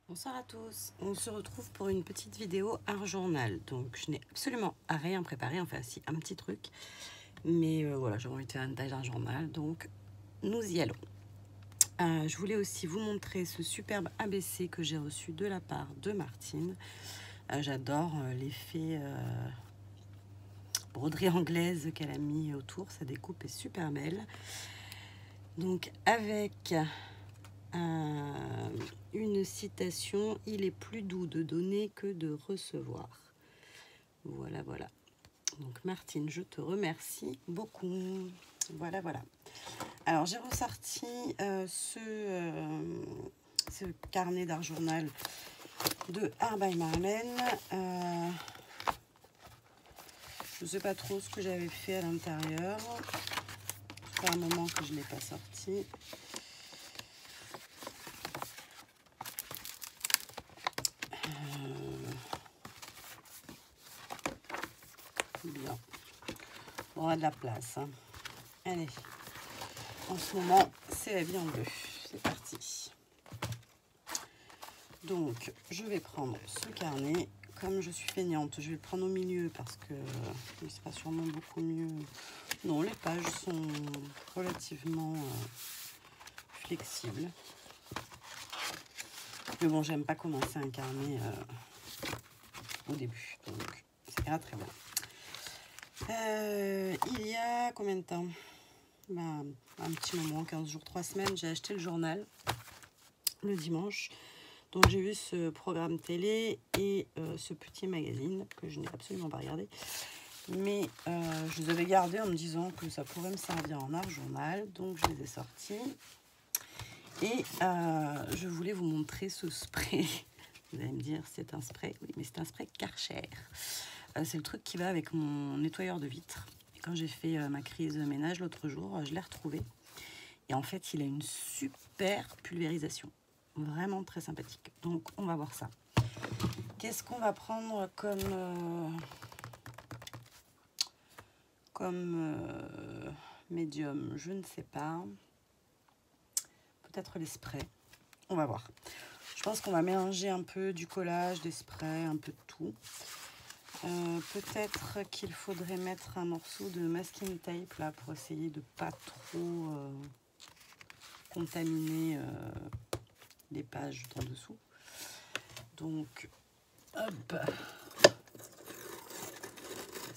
Bonsoir à tous, on se retrouve pour une petite vidéo art journal. Donc je n'ai absolument rien préparé, enfin si un petit truc, mais voilà, j'ai envie de faire une taille d'art journal, donc nous y allons. Je voulais aussi vous montrer ce superbe ABC que j'ai reçu de la part de Martine. J'adore l'effet broderie anglaise qu'elle a mis autour, sa découpe est super belle. Donc avec une citation, il est plus doux de donner que de recevoir. Voilà, voilà. Donc Martine, je te remercie beaucoup. Voilà, voilà. Alors j'ai ressorti ce carnet d'art journal de Art by Marlène. Je ne sais pas trop ce que j'avais fait à l'intérieur. Ça fait un moment que je ne l'ai pas sorti. Bien. On a de la place. Hein. Allez. En ce moment, c'est la vie en bleu. C'est parti. Donc, je vais prendre ce carnet. Comme je suis feignante, je vais le prendre au milieu parce que il sera sûrement beaucoup mieux. Non, les pages sont relativement flexibles. Mais bon, j'aime pas commencer un carnet au début. Donc, ça ira très bien. Il y a combien de temps? Ben, un petit moment, 15 jours, 3 semaines, j'ai acheté le journal le dimanche. Donc j'ai vu ce programme télé et ce petit magazine que je n'ai absolument pas regardé. Mais je les avais gardés en me disant que ça pourrait me servir en art journal. Donc je les ai sortis. Et je voulais vous montrer ce spray. Vous allez me dire, c'est un spray. Oui, mais c'est un spray Karcher. C'est le truc qui va avec mon nettoyeur de vitres. Et quand j'ai fait ma crise de ménage l'autre jour, je l'ai retrouvé. Et en fait, il a une super pulvérisation. Vraiment très sympathique. Donc, on va voir ça. Qu'est-ce qu'on va prendre comme médium? Je ne sais pas. Peut-être les sprays. On va voir. Je pense qu'on va mélanger un peu du collage, des sprays, un peu de tout. Peut-être qu'il faudrait mettre un morceau de masking tape là pour essayer de pas trop contaminer les pages en dessous. Donc, hop,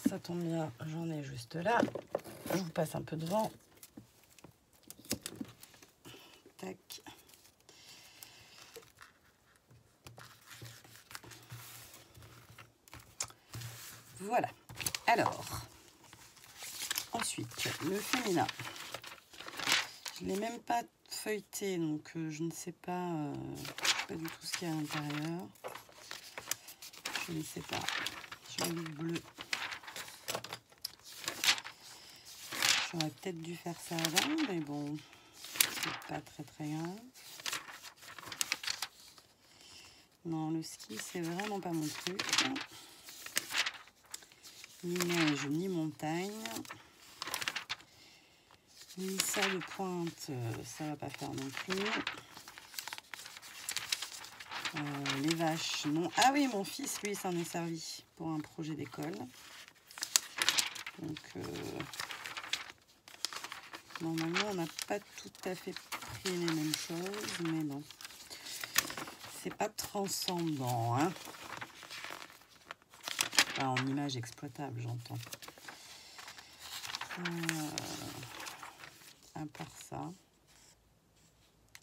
ça tombe bien, j'en ai juste là. Je vous passe un peu devant. Tac. Voilà. Alors, ensuite, le féminin. Je ne l'ai même pas feuilleté, donc je ne sais pas, pas du tout ce qu'il y a à l'intérieur. Je ne sais pas. J'ai envie de bleu. J'aurais peut-être dû faire ça avant, mais bon, c'est pas très grave. Non, le ski, c'est vraiment pas mon truc. Ni neige, ni montagne. Ni ça de pointe, ça va pas faire non plus. Les vaches, non. Ah oui, mon fils, lui, s'en est servi pour un projet d'école. Donc, normalement, on n'a pas tout à fait pris les mêmes choses, mais bon. C'est pas transcendant, hein. Enfin, en image exploitable, j'entends. À part ça,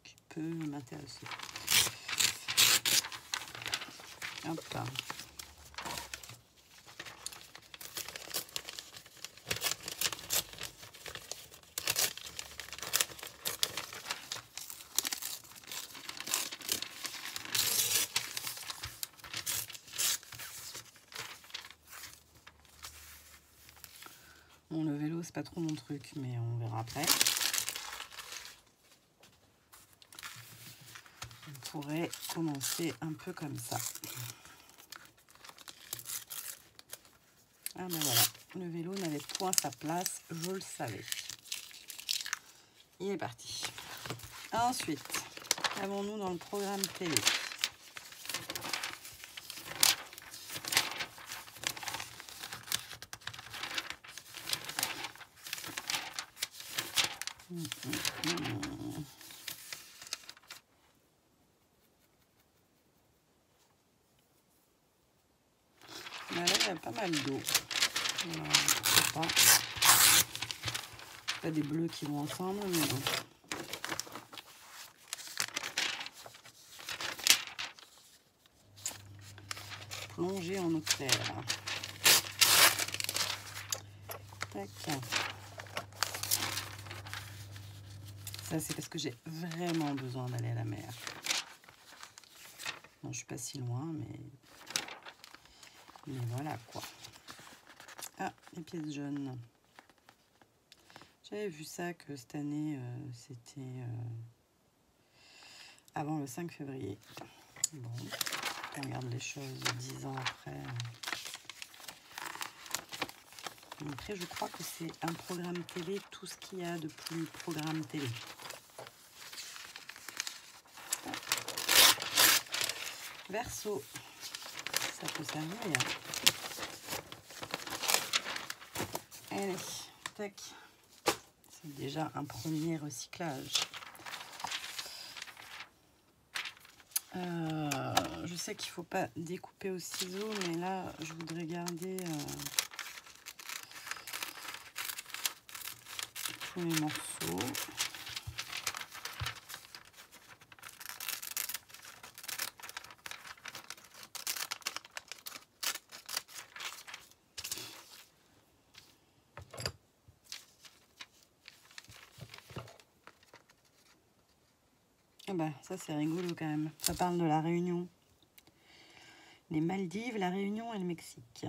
qui peut m'intéresser. Hop là. Bon, le vélo, c'est pas trop mon truc, mais on verra après. On pourrait commencer un peu comme ça. Ah ben voilà, le vélo n'avait point sa place, je le savais. Il est parti. Ensuite, qu'avons-nous dans le programme télé? Mais là, il y a pas mal d'eau. Voilà, pas des bleus qui vont ensemble, mais bon. Plonger en eau claire. Tac. Ça, c'est parce que j'ai vraiment besoin d'aller à la mer. Bon, je suis pas si loin, mais voilà quoi. Ah, les pièces jaunes. J'avais vu ça que cette année, c'était avant le 5 février. Bon, on regarde les choses 10 ans après. Après, je crois que c'est un programme télé, tout ce qu'il y a de plus programme télé. Verseau, ça peut servir. Allez, tac. C'est déjà un premier recyclage. Je sais qu'il ne faut pas découper au ciseau, mais là, je voudrais garder tous les morceaux. Ah bah, ça c'est rigolo quand même. Ça parle de la Réunion. Les Maldives, la Réunion et le Mexique.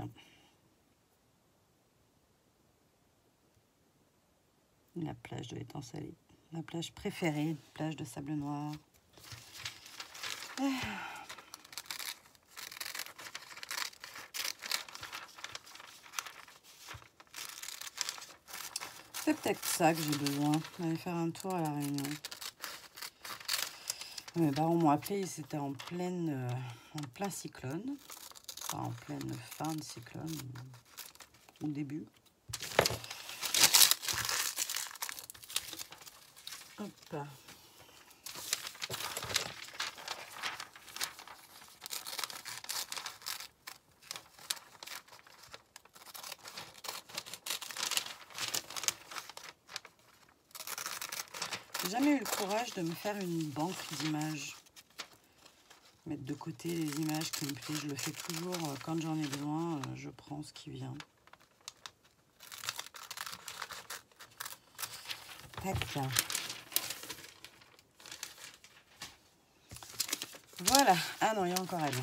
La plage de l'étang salé. Ma plage préférée, plage de sable noir. C'est peut-être ça que j'ai besoin, d'aller faire un tour à la Réunion. Mes parents m'ont appelé, c'était en plein cyclone. Enfin, en pleine fin de cyclone, au début. Hop. J'ai jamais eu le courage de me faire une banque d'images. Mettre de côté les images qui me plaisent. Je le fais toujours quand j'en ai besoin. Je prends ce qui vient. Tac. Voilà. Ah non, il y a encore elle.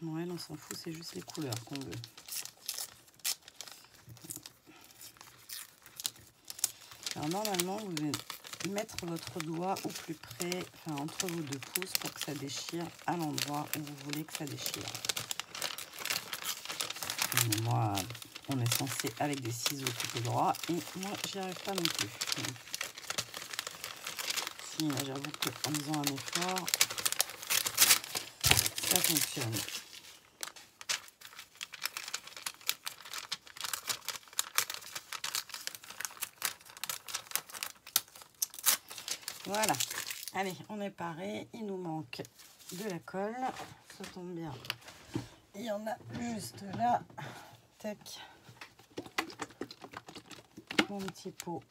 Non, elle, on s'en fout. C'est juste les couleurs qu'on veut. Alors, normalement, vous devez mettre votre doigt au plus près, enfin entre vos deux pouces, pour que ça déchire à l'endroit où vous voulez que ça déchire. Et moi, on est censé avec des ciseaux couper droit, et moi, j'y arrive pas non plus. Donc, si, j'avoue qu'en faisant un effort, ça fonctionne. Voilà. Allez, on est paré. Il nous manque de la colle. Ça tombe bien. Il y en a juste là. Tac. Mon petit pot,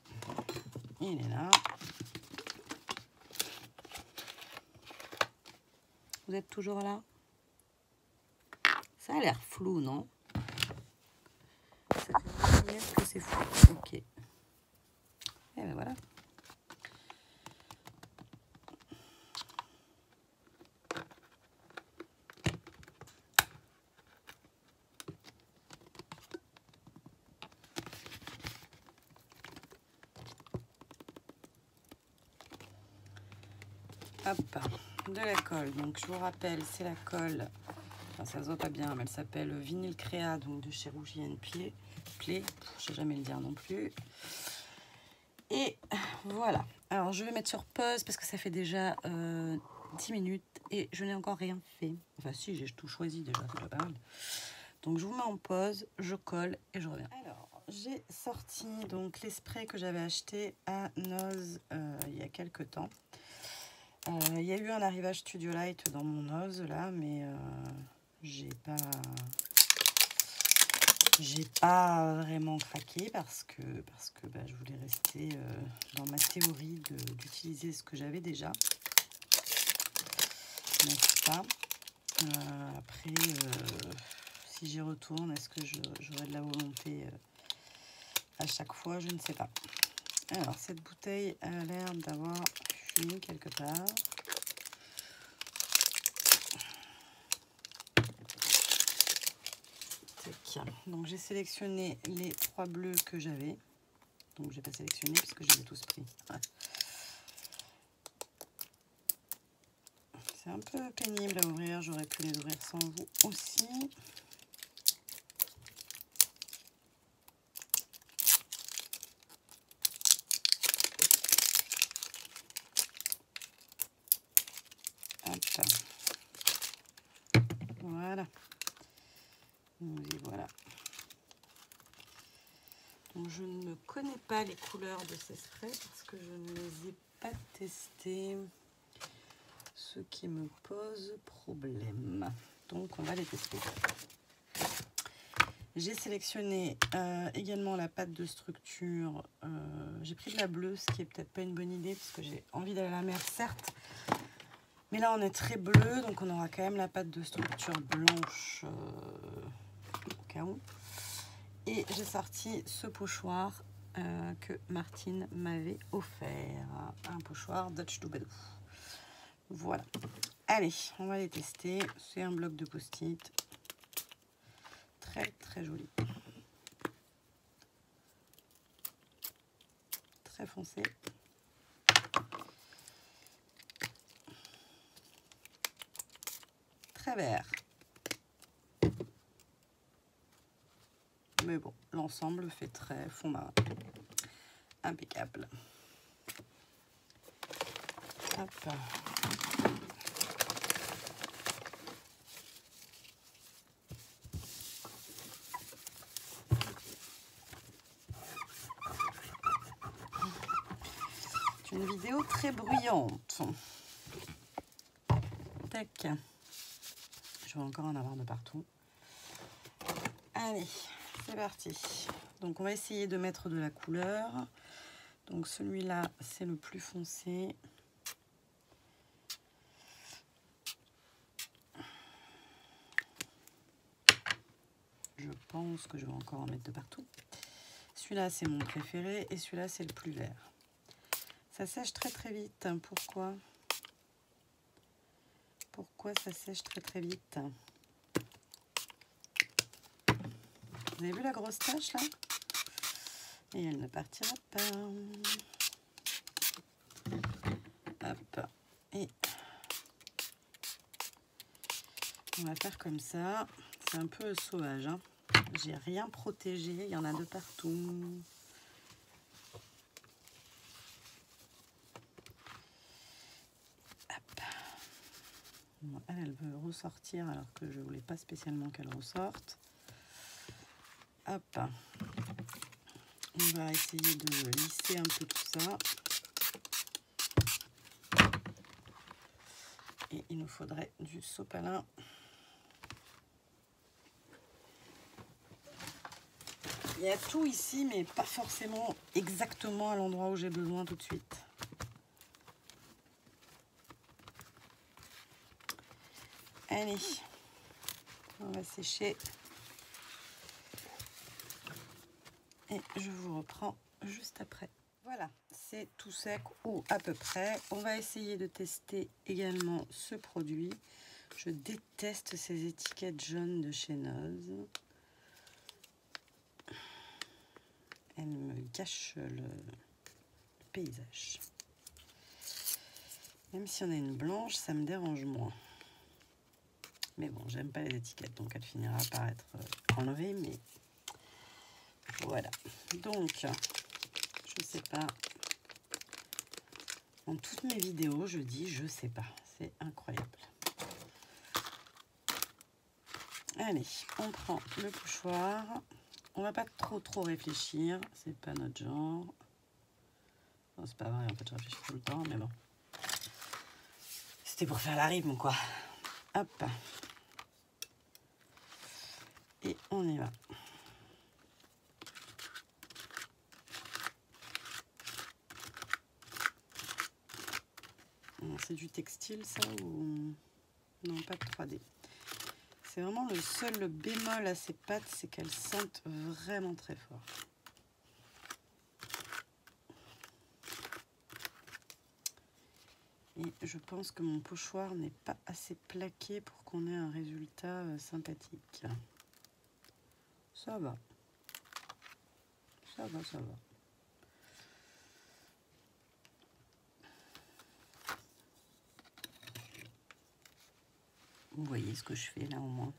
il est là. Vous êtes toujours là? Ça a l'air flou, non? Ça fait une minute que c'est flou. Ok. Et ben voilà. Hop, de la colle. Donc je vous rappelle, c'est la colle. Enfin, ça se voit pas bien, mais elle s'appelle Vinyl Créa, donc de chez Rougier Play. Je sais jamais le dire non plus. Et voilà. Alors je vais mettre sur pause parce que ça fait déjà 10 minutes et je n'ai encore rien fait. Enfin si, j'ai tout choisi déjà, c'est pas mal. Donc je vous mets en pause, je colle et je reviens. Alors j'ai sorti donc les sprays que j'avais achetés à Noz il y a quelques temps. Il y a eu un arrivage Studio Light dans mon Noz là, mais j'ai pas vraiment craqué parce que bah, je voulais rester dans ma théorie d'utiliser ce que j'avais déjà, n'est-ce pas? Après, si j'y retourne, est-ce que j'aurai de la volonté à chaque fois? Je ne sais pas. Alors, cette bouteille a l'air d'avoir fui quelque part. Donc, j'ai sélectionné les 3 bleus que j'avais. Donc, j'ai pas sélectionné parce que je les ai tous pris. Ouais. C'est un peu pénible à ouvrir. J'aurais pu les ouvrir sans vous aussi. Hop. Voilà. Et voilà. Donc, je ne connais pas les couleurs de ces sprays parce que je ne les ai pas testés, ce qui me pose problème. Donc, on va les tester. J'ai sélectionné également la pâte de structure. J'ai pris de la bleue, ce qui est peut-être pas une bonne idée parce que j'ai envie d'aller à la mer, certes. Mais là, on est très bleu, donc on aura quand même la pâte de structure blanche au cas où. Et j'ai sorti ce pochoir que Martine m'avait offert. Un pochoir Dutch Doobadoo. Voilà. Allez, on va les tester. C'est un bloc de post-it. Très, très joli. Très foncé. Très vert. Mais bon, l'ensemble fait très fond marin. Impeccable. Hop. C'est une vidéo très bruyante. Tac. Je vais encore en avoir de partout. Allez. C'est parti. Donc on va essayer de mettre de la couleur. Donc celui-là, c'est le plus foncé. Je pense que je vais encore en mettre de partout. Celui-là, c'est mon préféré et celui-là, c'est le plus vert. Ça sèche très très vite. Pourquoi? Pourquoi ça sèche très très vite? Vous avez vu la grosse tache là? Et elle ne partira pas. Hop. Et on va faire comme ça. C'est un peu sauvage, hein. J'ai rien protégé. Il y en a de partout. Hop. Bon, elle veut ressortir alors que je voulais pas spécialement qu'elle ressorte. Hop. On va essayer de lisser un peu tout ça. Et il nous faudrait du sopalin. Il y a tout ici, mais pas forcément exactement à l'endroit où j'ai besoin tout de suite. Allez, on va sécher. Et je vous reprends juste après. Voilà, c'est tout sec ou à peu près. On va essayer de tester également ce produit. Je déteste ces étiquettes jaunes de chez Noz. Elles me gâchent le paysage. Même si on a une blanche, ça me dérange moins. Mais bon, j'aime pas les étiquettes, donc elle finira par être enlevée, mais voilà. Donc, je sais pas. Dans toutes mes vidéos, je dis je sais pas. C'est incroyable. Allez, on prend le pochoir On va pas trop réfléchir, c'est pas notre genre. Non, c'est pas vrai, en fait, je réfléchis tout le temps, mais bon. C'était pour faire la rime, quoi. Hop. Et on y va. C'est du textile, ça, ou... Non, pas de 3D. C'est vraiment le seul bémol à ces pâtes, c'est qu'elles sentent vraiment très fort. Et je pense que mon pochoir n'est pas assez plaqué pour qu'on ait un résultat sympathique. Ça va. Ça va, ça va. Vous voyez ce que je fais là au moins.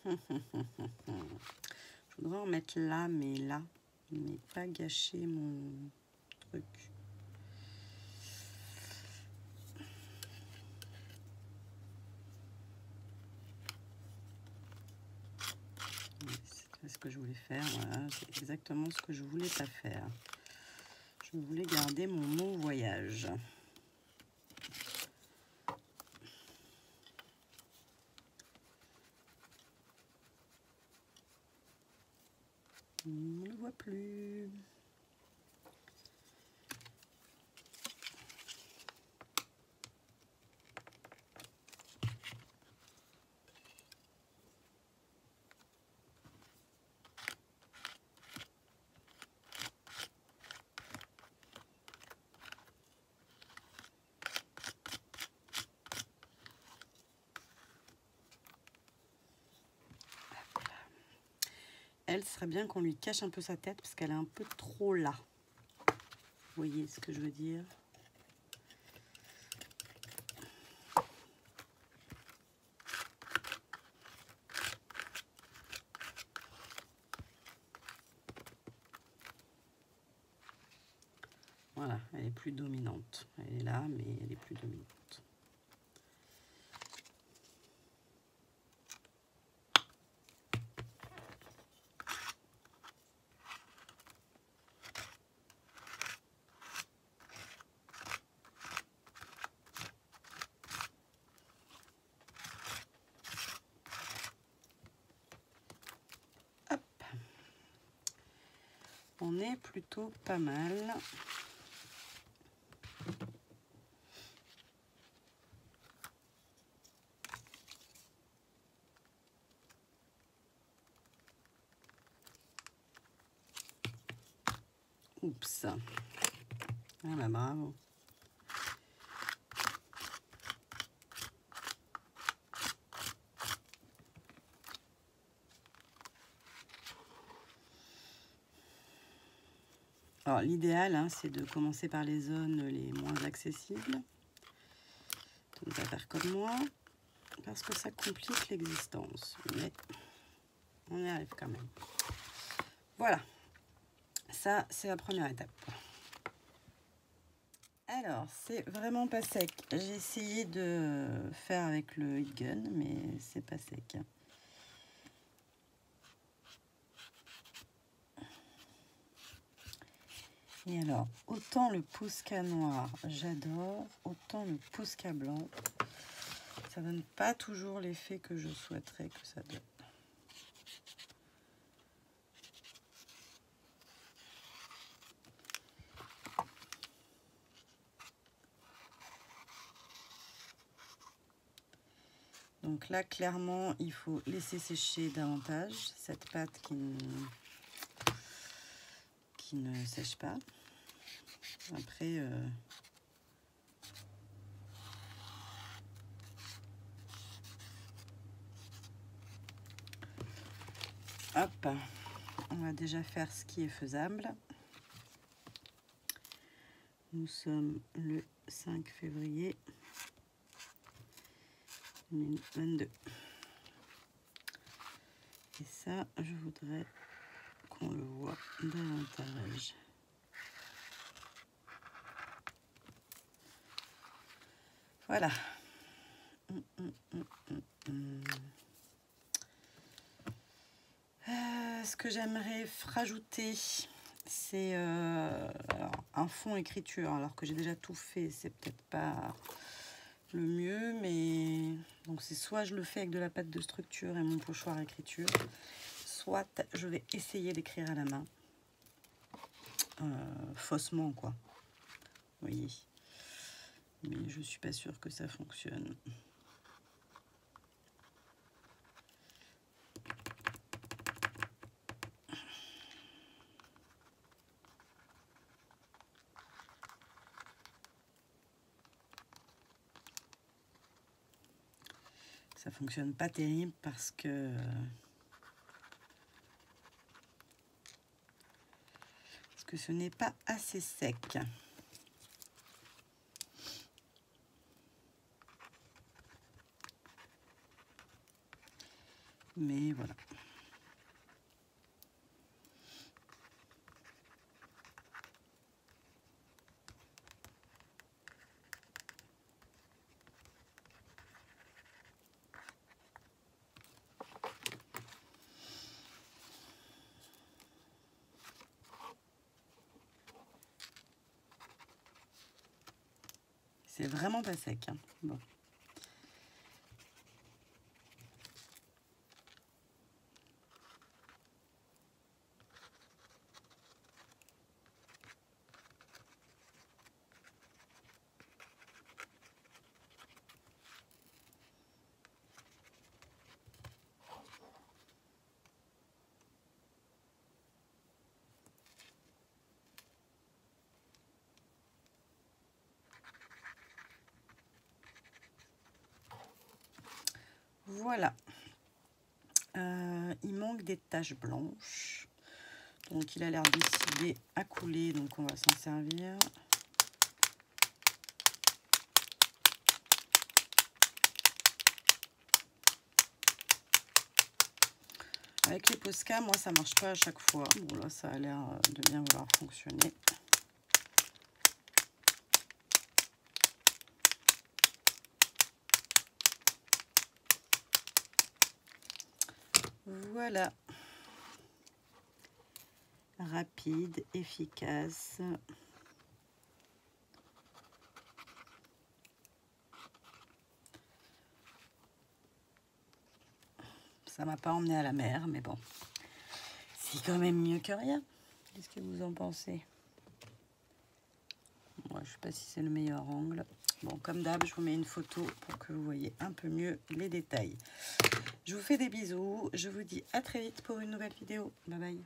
Je voudrais en mettre là, mais pas gâcher mon truc. C'est ce que je voulais faire, voilà, c'est exactement ce que je voulais pas faire. Je voulais garder mon mot voyage. On ne le voit plus. Elle, serait bien qu'on lui cache un peu sa tête parce qu'elle est un peu trop là. Vous voyez ce que je veux dire? Voilà, elle est plus dominante. Elle est là, mais elle est plus dominante. On est plutôt pas mal. Oups. Ah bah bravo. Alors l'idéal, hein, c'est de commencer par les zones les moins accessibles. De ne pas faire comme moi, parce que ça complique l'existence. Mais on y arrive quand même. Voilà, ça c'est la première étape. Alors, c'est vraiment pas sec. J'ai essayé de faire avec le heat gun, mais c'est pas sec. Et alors, autant le Posca noir, j'adore, autant le Posca blanc, ça donne pas toujours l'effet que je souhaiterais que ça donne. Donc là, clairement, il faut laisser sécher davantage cette pâte qui ne sèche pas. Après, hop, on va déjà faire ce qui est faisable. Nous sommes le 5 février. 2022. Et ça, je voudrais qu'on le voit davantage. Voilà. Ce que j'aimerais rajouter, c'est un fond écriture. Alors que j'ai déjà tout fait, c'est peut-être pas le mieux, mais donc c'est soit je le fais avec de la pâte de structure et mon pochoir écriture, soit je vais essayer d'écrire à la main, faussement quoi. Vous voyez, mais je suis pas sûre que ça fonctionne. Ça fonctionne pas terrible parce que ce n'est pas assez sec. Mais voilà. C'est vraiment pas sec. Hein. Bon. Voilà. Il manque des taches blanches. Donc il a l'air décidé à couler, donc on va s'en servir. Avec les Posca, moi ça marche pas à chaque fois. Bon là ça a l'air de bien vouloir fonctionner. Voilà. Rapide, efficace. Ça m'a pas emmené à la mer, mais bon. C'est quand même mieux que rien. Qu'est-ce que vous en pensez? Moi, je sais pas si c'est le meilleur angle. Bon, comme d'hab, je vous mets une photo pour que vous voyez un peu mieux les détails. Je vous fais des bisous. Je vous dis à très vite pour une nouvelle vidéo. Bye bye.